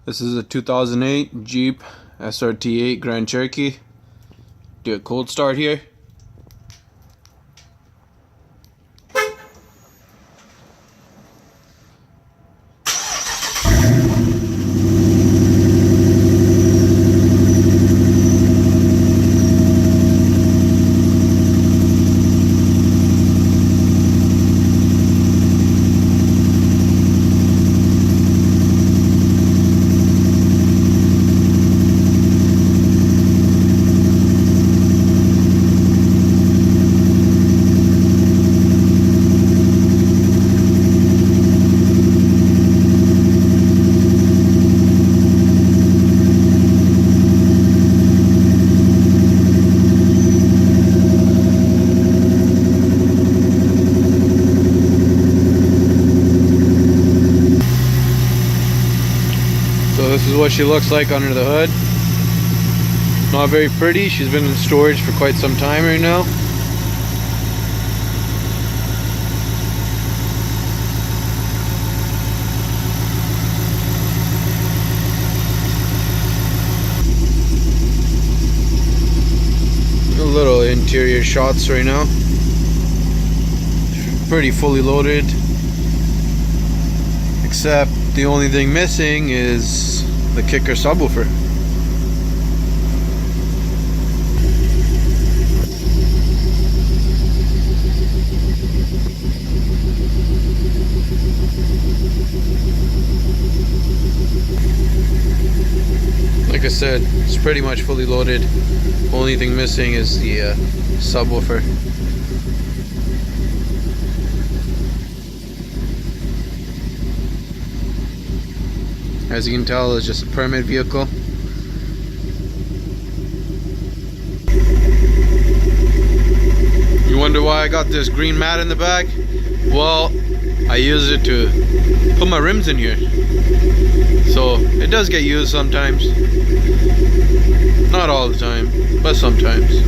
This is a 2008 Jeep srt8 Grand Cherokee. Do a cold start here. So this is what she looks like under the hood. Not very pretty. She's been in storage for quite some time right now. A little interior shots right now. Pretty fully loaded. Except the only thing missing is the kicker subwoofer. Like I said, it's pretty much fully loaded. Only thing missing is the subwoofer. As you can tell, it's just a permit vehicle. You wonder why I got this green mat in the back? Well, I use it to put my rims in here. So it does get used sometimes. Not all the time, but sometimes.